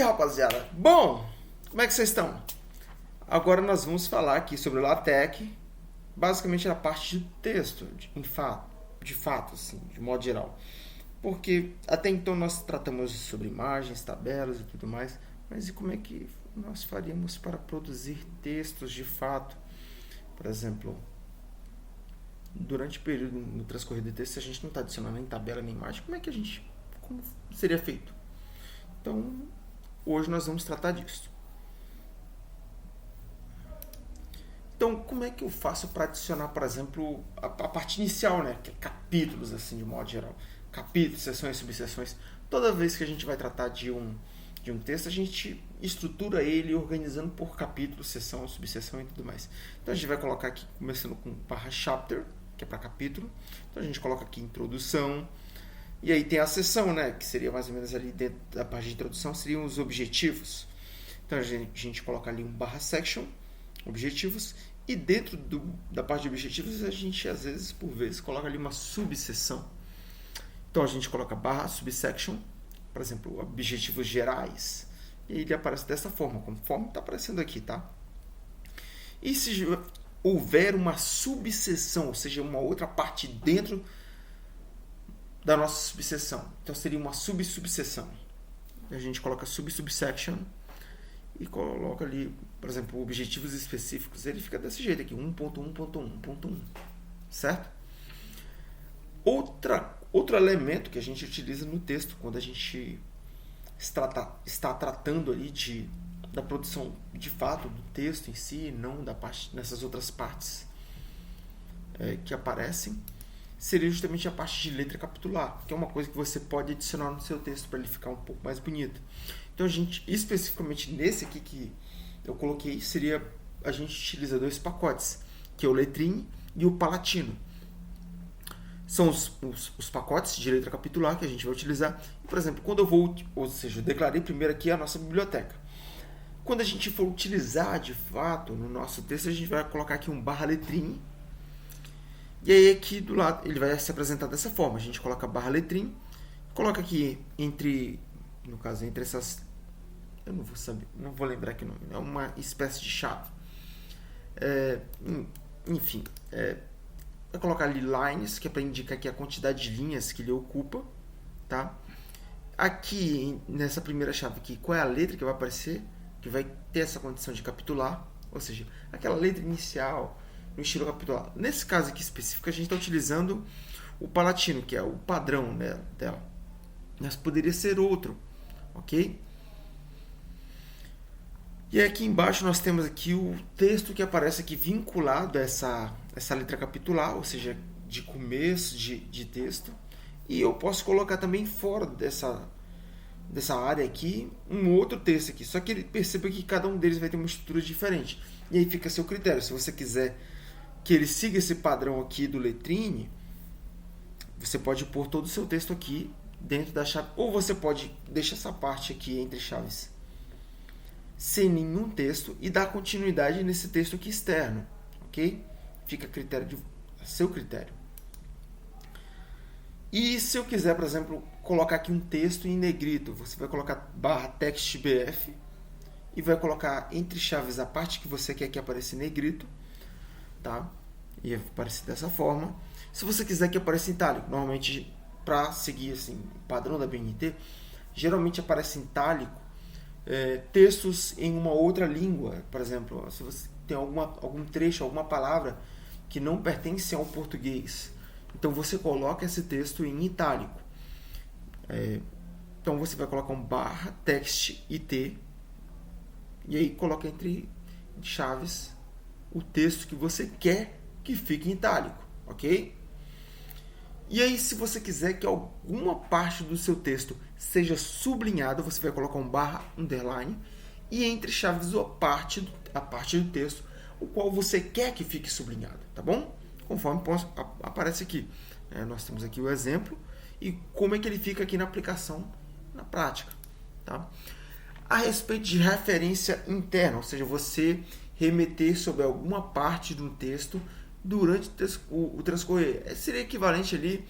aí, rapaziada? Bom, como é que vocês estão? Agora nós vamos falar aqui sobre o LaTeX, basicamente a parte de texto, de fato, assim, de modo geral. Porque até então nós tratamos sobre imagens, tabelas e tudo mais, mas e como é que nós faríamos para produzir textos de fato? Por exemplo, durante o período no transcorrer do texto, se a gente não está adicionando nem tabela nem imagem, como seria feito? Então, hoje nós vamos tratar disso. Então, como é que eu faço para adicionar, por exemplo, a parte inicial, né? Que é capítulos, assim, de modo geral. Capítulos, seções, subseções. Toda vez que a gente vai tratar de um texto, a gente estrutura ele organizando por capítulo, seção, subseção e tudo mais. Então, a gente vai colocar aqui, começando com /chapter, que é para capítulo. Então, a gente coloca aqui introdução. E aí tem a seção, né? Que seria mais ou menos ali dentro da parte de introdução, seriam os objetivos. Então, a gente coloca ali um /section, objetivos. E dentro da parte de objetivos, a gente, às vezes, por vezes, coloca ali uma subseção. Então, a gente coloca /subsection, por exemplo, objetivos gerais. E ele aparece dessa forma, conforme está aparecendo aqui, tá? E se houver uma subseção, ou seja, uma outra parte dentro da nossa subseção, então seria uma subseção. A gente coloca subsection e coloca ali, por exemplo, objetivos específicos. Ele fica desse jeito aqui, 1.1.1.1, certo? Outro elemento que a gente utiliza no texto, quando a gente está tratando ali da produção de fato do texto em si, não da parte, nessas outras partes que aparecem, seria justamente a parte de letra capitular, que é uma coisa que você pode adicionar no seu texto para ele ficar um pouco mais bonito. Então, especificamente nesse aqui que eu coloquei, a gente utiliza dois pacotes, que é o Lettrine e o Palatino. São os pacotes de letra capitular que a gente vai utilizar. Por exemplo, quando eu declarei primeiro aqui a nossa biblioteca. Quando a gente for utilizar de fato no nosso texto, a gente vai colocar aqui um /Lettrine. E aí aqui do lado ele vai se apresentar dessa forma. A gente coloca /Lettrine, coloca aqui entre essas, eu não vou lembrar aqui o nome, é uma espécie de chave. Vai colocar ali lines, que é para indicar aqui a quantidade de linhas que ele ocupa, tá? Aqui nessa primeira chave aqui, qual é a letra que vai aparecer, que vai ter essa condição de capitular, ou seja, aquela letra inicial no estilo capitular. Nesse caso aqui específico, a gente está utilizando o Palatino, que é o padrão, né, dela. Mas poderia ser outro, ok? E aqui embaixo nós temos aqui o texto que aparece aqui vinculado a essa letra capitular, ou seja, de começo de texto. E eu posso colocar também fora dessa área aqui um outro texto aqui. Só que ele perceba que cada um deles vai ter uma estrutura diferente. E aí fica a seu critério. Se você quiser que ele siga esse padrão aqui do Lettrine, você pode pôr todo o seu texto aqui dentro da chave. Ou você pode deixar essa parte aqui entre chaves sem nenhum texto e dar continuidade nesse texto aqui externo, ok? Fica a seu critério. E se eu quiser, por exemplo, colocar aqui um texto em negrito, você vai colocar /textbf e vai colocar entre chaves a parte que você quer que apareça em negrito, tá? E vai aparecer dessa forma. Se você quiser que apareça em itálico, normalmente para seguir assim, o padrão da BNT, geralmente aparece em itálico textos em uma outra língua. Por exemplo, se você tem algum trecho, alguma palavra que não pertence ao português, então você coloca esse texto em itálico. Então você vai colocar um /textit e aí coloca entre chaves o texto que você quer que fique em itálico, ok? E aí, se você quiser que alguma parte do seu texto seja sublinhada, você vai colocar um /underline e entre chaves a parte do texto, o qual você quer que fique sublinhado, tá bom? Conforme aparece aqui. Nós temos aqui o exemplo e como é que ele fica aqui na aplicação, na prática, tá? A respeito de referência interna, ou seja, você remeter sobre alguma parte do texto durante o transcorrer. Seria equivalente ali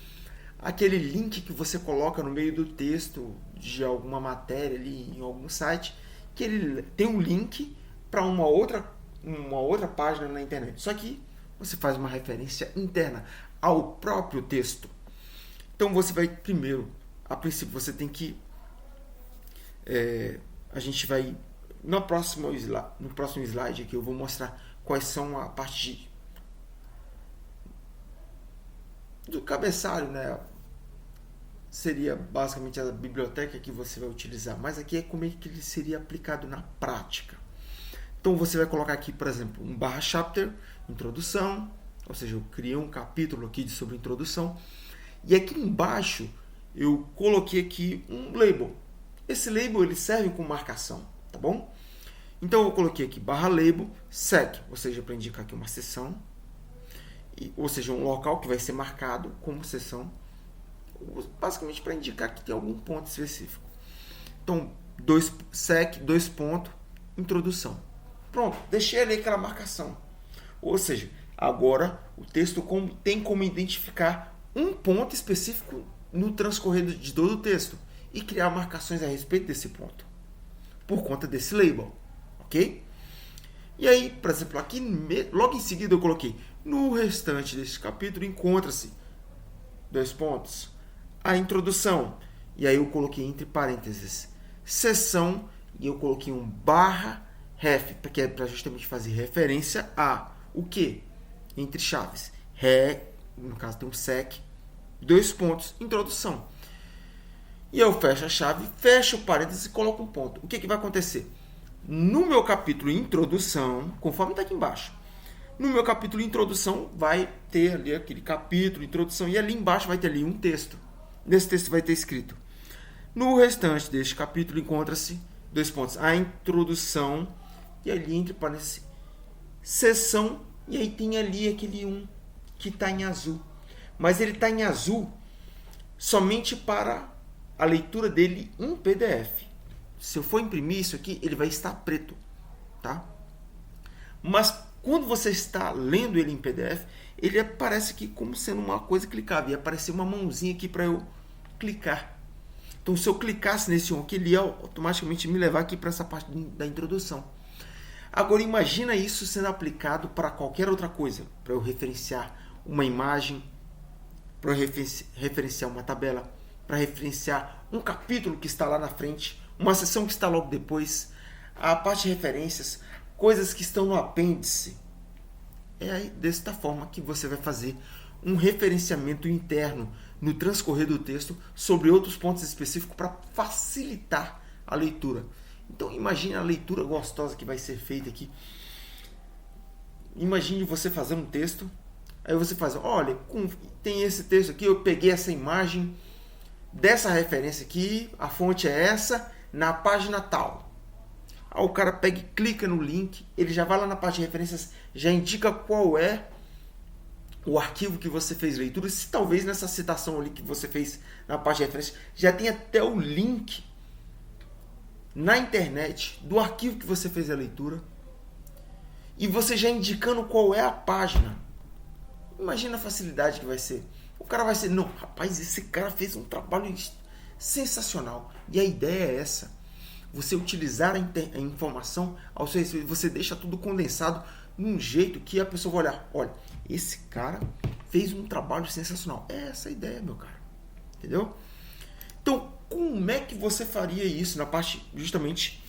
aquele link que você coloca no meio do texto de alguma matéria ali em algum site, que ele tem um link para uma outra página na internet. Só que você faz uma referência interna ao próprio texto. Então você vai primeiro, a princípio você tem que a gente vai no próximo slide aqui eu vou mostrar quais são a parte do cabeçalho, né? Seria basicamente a biblioteca que você vai utilizar, mas aqui é como é que ele seria aplicado na prática. Então você vai colocar aqui, por exemplo, um /chapter, introdução, ou seja, eu criei um capítulo aqui sobre introdução, e aqui embaixo eu coloquei aqui um label. Esse label ele serve como marcação, tá bom? Então eu coloquei aqui /label sec, ou seja, para indicar aqui uma seção, ou seja, um local que vai ser marcado como seção, basicamente para indicar que tem algum ponto específico. Então, sec, introdução. Pronto, deixei ali aquela marcação. Ou seja, agora o texto tem como identificar um ponto específico no transcorrer de todo o texto e criar marcações a respeito desse ponto, por conta desse label, ok? E aí, por exemplo, aqui logo em seguida eu coloquei no restante deste capítulo encontra-se a introdução, e aí eu coloquei entre parênteses seção, e eu coloquei um /ref, que é para justamente fazer referência a o que? Entre chaves, no caso tem um sec, introdução. E eu fecho a chave, fecho o parênteses e coloco um ponto. O que vai acontecer? No meu capítulo introdução, conforme está aqui embaixo, no meu capítulo introdução vai ter ali aquele capítulo, introdução, e ali embaixo vai ter ali um texto. Nesse texto vai ter escrito: no restante deste capítulo encontra-se a introdução, e ali entre parênteses seção, e aí tem ali aquele um que está em azul. Mas ele está em azul somente para a leitura dele em PDF. Se eu for imprimir isso aqui, ele vai estar preto, tá? Mas quando você está lendo ele em PDF, ele aparece aqui como sendo uma coisa clicável. E aparecer uma mãozinha aqui para eu clicar. Então, se eu clicasse nesse aqui, ele ia automaticamente me levar aqui para essa parte da introdução. Agora, imagina isso sendo aplicado para qualquer outra coisa. Para eu referenciar uma imagem, para eu referenciar uma tabela, para referenciar um capítulo que está lá na frente, uma seção que está logo depois, a parte de referências, coisas que estão no apêndice. É aí desta forma que você vai fazer um referenciamento interno no transcorrer do texto sobre outros pontos específicos para facilitar a leitura. Então imagine a leitura gostosa que vai ser feita aqui. Imagine você fazendo um texto, aí você faz, olha, tem esse texto aqui, eu peguei essa imagem dessa referência aqui, a fonte é essa, na página tal. Aí o cara pega e clica no link, ele já vai lá na parte de referências, já indica qual é o arquivo que você fez leitura. Se talvez nessa citação ali que você fez na parte de referência, já tem até o link na internet do arquivo que você fez a leitura. E você já indicando qual é a página. Imagina a facilidade que vai ser. O cara vai ser, não, rapaz, esse cara fez um trabalho sensacional. E a ideia é essa. Você utilizar a informação ao seu respeito, você deixa tudo condensado num jeito que a pessoa vai olhar, olha, esse cara fez um trabalho sensacional. É essa a ideia, meu cara. Entendeu? Então, como é que você faria isso na parte justamente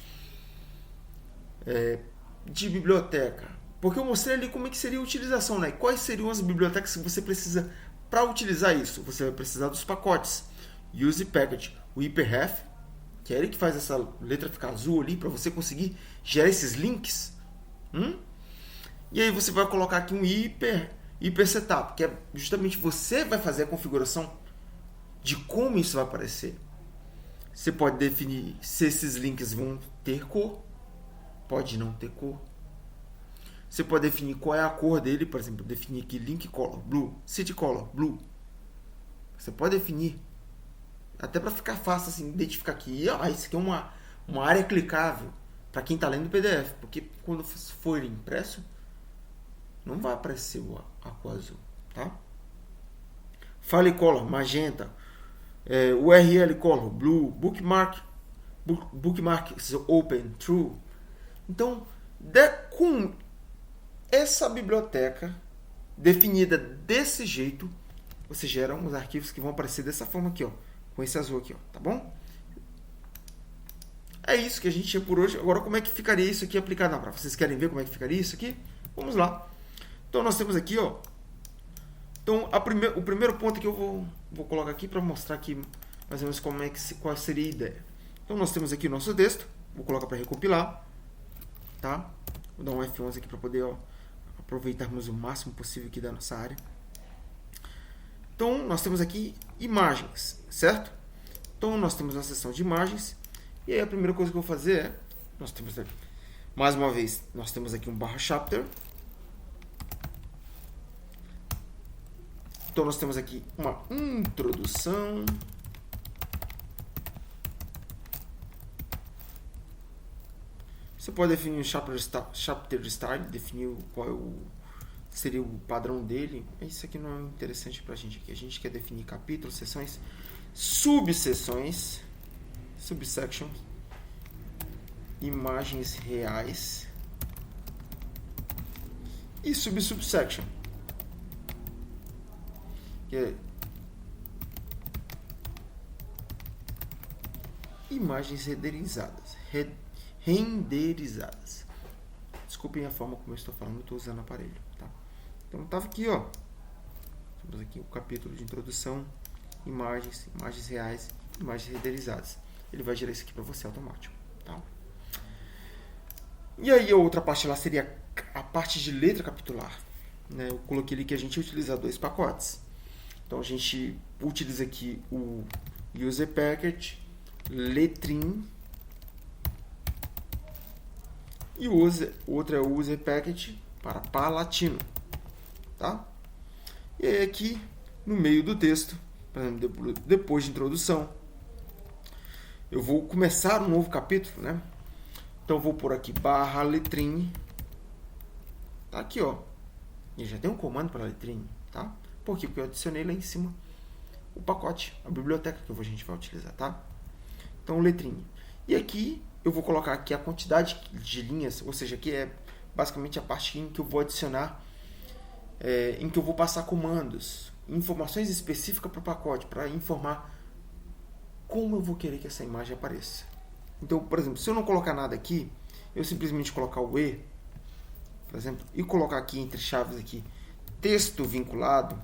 de biblioteca? Porque eu mostrei ali como é que seria a utilização, né? Quais seriam as bibliotecas que você precisa para utilizar isso? Você vai precisar dos pacotes Use Package, o hyperref, que é ele que faz essa letra ficar azul ali para você conseguir gerar esses links. E aí você vai colocar aqui um hyper setup, que é justamente você vai fazer a configuração de como isso vai aparecer. Você pode definir se esses links vão ter cor, pode não ter cor. Você pode definir qual é a cor dele, por exemplo, definir aqui link color blue, city color blue. Você pode definir, até para ficar fácil assim, identificar aqui, isso aqui é uma área clicável para quem está lendo o PDF, porque quando for impresso, não vai aparecer a cor azul, tá? file color, magenta, URL color, blue, bookmarks open, true. Então, com essa biblioteca definida desse jeito, você gera uns arquivos que vão aparecer dessa forma aqui, ó, com esse azul aqui, ó, tá bom? É isso que a gente tinha por hoje. Agora, como é que ficaria isso aqui aplicado na prova? Vocês querem ver como é que ficaria isso aqui? Vamos lá. Então, nós temos aqui, ó. Então, o primeiro ponto que eu vou colocar aqui para mostrar aqui mais ou menos qual seria a ideia. Então, nós temos aqui o nosso texto. Vou colocar para recompilar, tá? Vou dar um F11 aqui para poder, ó, aproveitarmos o máximo possível aqui da nossa área. Então, nós temos aqui imagens, certo? Então, nós temos uma seção de imagens. E aí, a primeira coisa que eu vou fazer é... Nós temos, mais uma vez, nós temos aqui um /chapter. Então, nós temos aqui uma introdução. Você pode definir um chapter style, definir qual seria o padrão dele. Isso aqui não é interessante para a gente aqui. A gente quer definir capítulos, seções, subseções, subsections, imagens reais e subsection. Que é imagens renderizadas. Desculpem a forma como eu estou falando, eu estou usando o aparelho, tá? Então estava aqui, ó. Temos aqui o capítulo de introdução, imagens reais, imagens renderizadas. Ele vai gerar isso aqui para você automático, tá? E aí a outra parte lá seria a parte de letra capitular, né? Eu coloquei ali que a gente utiliza 2 pacotes. Então a gente utiliza aqui o user package, letrim, e o outro é o user package para palatino, tá? E aí aqui no meio do texto, por exemplo, depois de introdução, eu vou começar um novo capítulo, né? Então eu vou por aqui /letrim, tá aqui, ó. E já tem um comando para letrim, tá? Por quê? Porque eu adicionei lá em cima o pacote, a biblioteca que a gente vai utilizar, tá? Então, letrinha. E aqui eu vou colocar aqui a quantidade de linhas, ou seja, aqui é basicamente a parte em que eu vou adicionar, em que eu vou passar comandos, informações específicas para o pacote, para informar como eu vou querer que essa imagem apareça. Então, por exemplo, se eu não colocar nada aqui, eu simplesmente colocar o E, por exemplo, e colocar aqui entre chaves aqui, texto vinculado,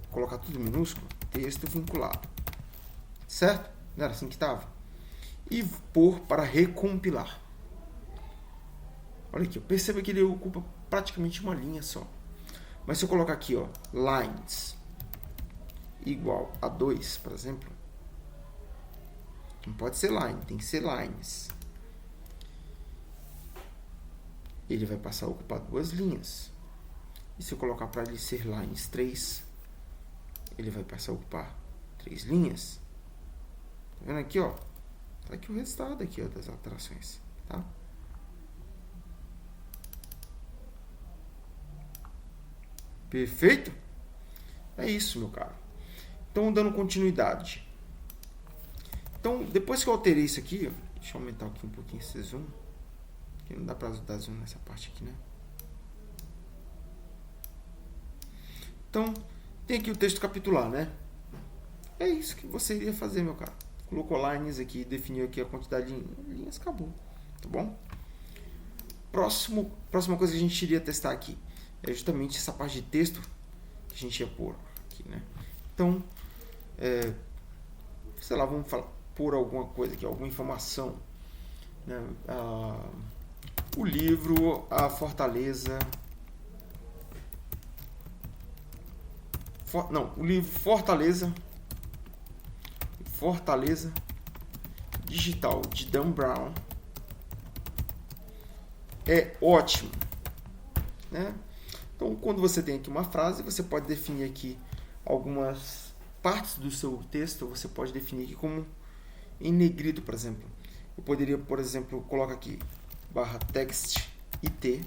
colocar tudo minúsculo, texto vinculado, certo? Não era assim que estava? E pôr para recompilar. Olha aqui, perceba que ele ocupa praticamente uma linha só. Mas se eu colocar aqui, ó, lines igual a 2, por exemplo, não pode ser line, tem que ser lines. Ele vai passar a ocupar 2 linhas. E se eu colocar para ele ser lines 3, ele vai passar a ocupar 3 linhas. Tá vendo aqui, ó? Tá aqui o resultado aqui, ó, das alterações, tá? Perfeito? É isso, meu caro. Então, dando continuidade. Então, depois que eu alterei isso aqui, ó, deixa eu aumentar aqui um pouquinho esse zoom. Que não dá para dar zoom nessa parte aqui, né? Então, tem aqui o texto capitular, né? É isso que você iria fazer, meu cara. Colocou lines aqui, definiu aqui a quantidade de linhas, acabou. Tá bom? Próxima coisa que a gente iria testar aqui é justamente essa parte de texto que a gente ia pôr aqui, né? Então, sei lá, vamos pôr alguma coisa aqui, alguma informação, né? O livro, a Fortaleza... o livro Fortaleza Digital de Dan Brown é ótimo, né? Então, quando você tem aqui uma frase, você pode definir aqui algumas partes do seu texto, você pode definir aqui como em negrito, por exemplo. Eu poderia, por exemplo, colocar aqui /text it,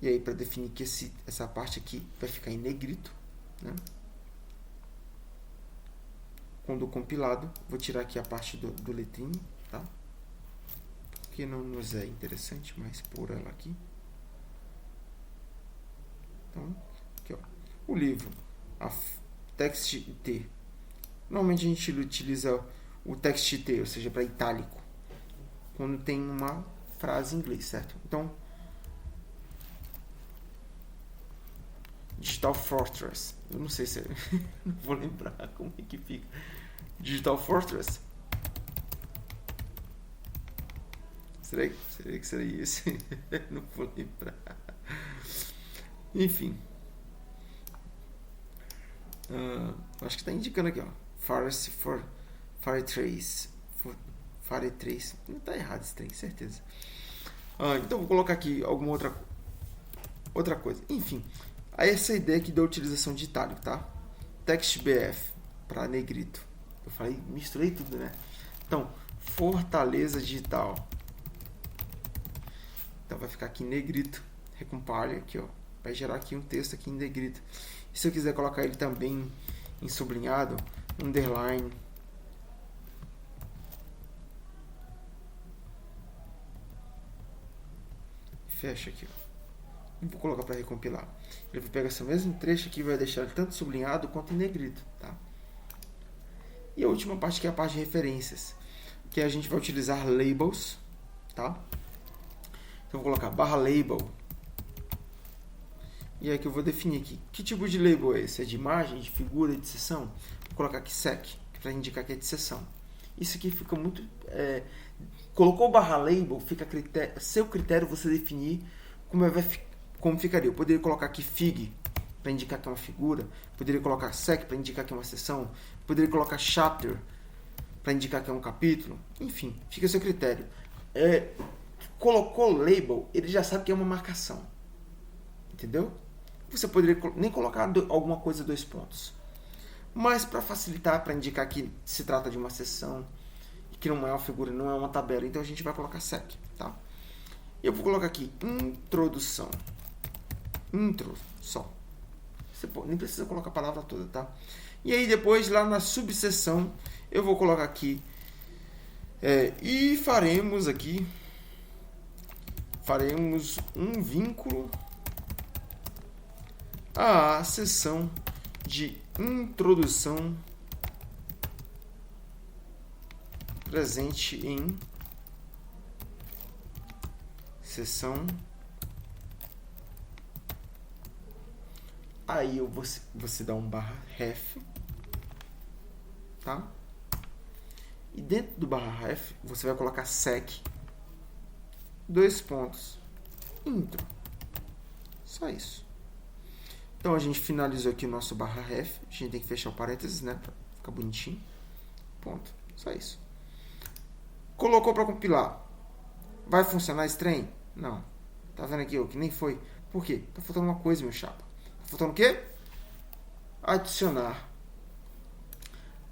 E aí, para definir que essa parte aqui vai ficar em negrito, né? Quando compilado, vou tirar aqui a parte do letrinho, tá? Que não nos é interessante, mas por ela aqui. Então, aqui, ó. O livro, a TXT. Normalmente a gente utiliza o TXT, ou seja, para itálico, quando tem uma frase em inglês, certo? Então, Digital Fortress. Eu não sei se não vou lembrar como é que fica. Digital Fortress. Será que seria isso? Não vou lembrar. Enfim. Acho que está indicando aqui, ó. Forest for Firetrace. Firetrace. Não está errado esse trem, certeza. Então vou colocar aqui alguma outra coisa. Enfim. Aí essa ideia aqui da utilização de itálico, tá? TextBF para negrito. Eu falei, misturei tudo, né? Então, Fortaleza Digital. Então vai ficar aqui em negrito. Recompile aqui, ó. Vai gerar aqui um texto aqui em negrito. E se eu quiser colocar ele também em sublinhado, underline. Fecha aqui, ó. E vou colocar para recompilar. Ele vai pegar esse mesmo trecho aqui e vai deixar ele tanto sublinhado quanto em negrito, tá? E a última parte que é a parte de referências, que a gente vai utilizar labels, tá? Então eu vou colocar /label. E aqui eu vou definir aqui. Que tipo de label é esse? É de imagem, de figura, de seção? Vou colocar aqui sec, para indicar que é de seção. Isso aqui fica muito... colocou /label, fica seu critério você definir como ficaria. Eu poderia colocar aqui fig, para indicar que é uma figura. Poderia colocar sec, para indicar que é uma seção. Poderia colocar chapter, para indicar que é um capítulo. Enfim, fica a seu critério. Colocou label, ele já sabe que é uma marcação. Entendeu? Você poderia nem colocar alguma coisa 2 pontos. Mas para facilitar, para indicar que se trata de uma seção, que não é uma figura, não é uma tabela, então a gente vai colocar sec, tá? E eu vou colocar aqui introdução. Intro, só. Você nem precisa colocar a palavra toda, tá? E aí depois, lá na subseção, eu vou colocar aqui e faremos um vínculo à seção de introdução presente em seção. Aí você dá um /ref, tá? E dentro do /ref você vai colocar sec 2 pontos intro. Só isso. Então a gente finalizou aqui o nosso /ref. A gente tem que fechar o parênteses, né, para ficar bonitinho. Ponto. Só isso. Colocou para compilar. Vai funcionar esse trem? Não. Tá vendo aqui, ó, que nem foi. Por quê? Tá faltando uma coisa, meu chapa. Tá faltando o quê? Adicionar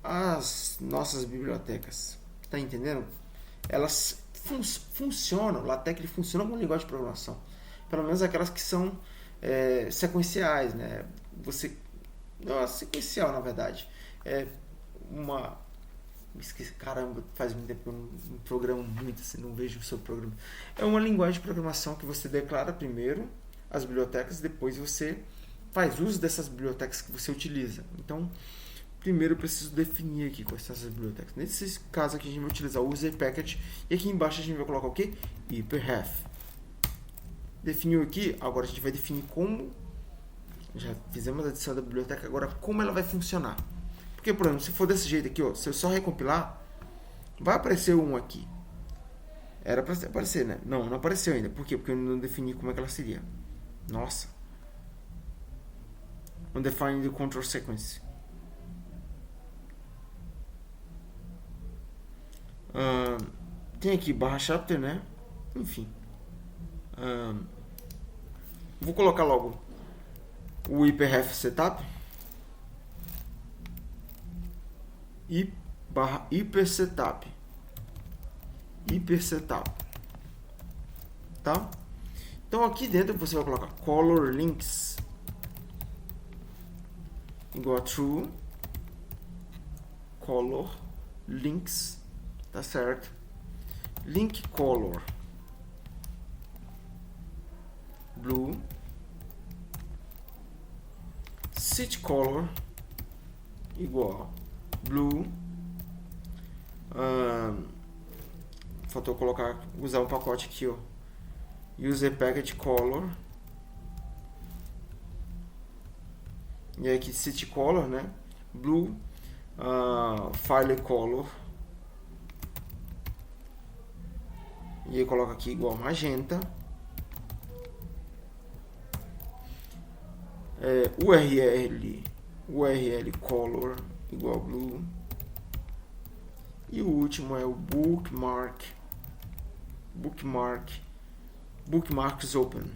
as nossas bibliotecas. Tá entendendo? Elas funcionam. O LaTeX ele funciona como linguagem de programação. Pelo menos aquelas que são sequenciais, né? Não é sequencial, na verdade. É uma... Esqueci, caramba, faz muito tempo que eu não programo muito, assim, não vejo o seu programa. É uma linguagem de programação que você declara primeiro as bibliotecas, depois você faz uso dessas bibliotecas que você utiliza. Então, primeiro eu preciso definir aqui quais são essas bibliotecas. Nesse caso aqui a gente vai utilizar o user package e aqui embaixo a gente vai colocar o quê? hyperref. Definiu aqui, agora a gente vai definir como, já fizemos a adição da biblioteca, agora como ela vai funcionar. Porque, por exemplo, se for desse jeito aqui, ó, se eu só recompilar, vai aparecer um aqui. Era para aparecer, né? Não apareceu ainda. Por quê? Porque eu não defini como é que ela seria. Nossa. Undefined control sequence. Tem aqui /chapter, né? Enfim. Vou colocar logo o hyperref setup. Hypersetup, tá? Então aqui dentro você vai colocar color links igual a true, color links, tá certo? Link color blue, city color igual blue. Faltou usar um pacote aqui, ó, user package color, e aqui city color, né, blue, file color, e aí coloca aqui igual magenta, URL color igual blue, e o último é o bookmarks open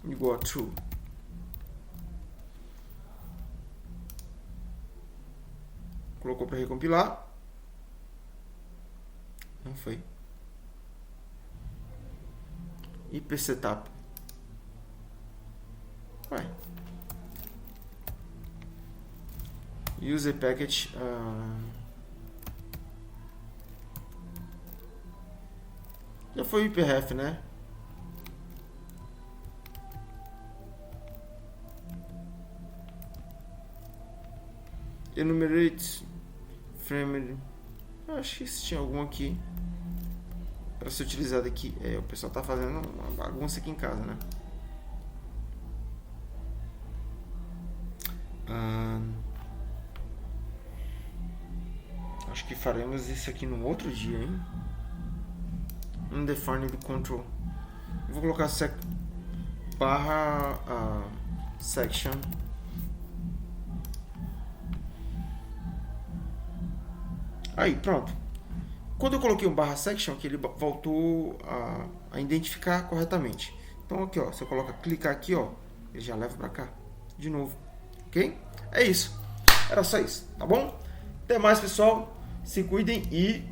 igual a true. Colocou para recompilar, não foi. IP setup, user package, já foi o ipref, né? Enumerate frame, acho que tinha algum aqui para ser utilizado aqui. O pessoal tá fazendo uma bagunça aqui em casa, né? Acho que faremos isso aqui no outro dia, hein? Undefined control. Vou colocar section. Aí, pronto. Quando eu coloquei um /section, que ele voltou a identificar corretamente. Então aqui, ó, se eu clicar aqui, ó, ele já leva para cá de novo. Ok? É isso. Era só isso, tá bom? Até mais, pessoal. Se cuidem e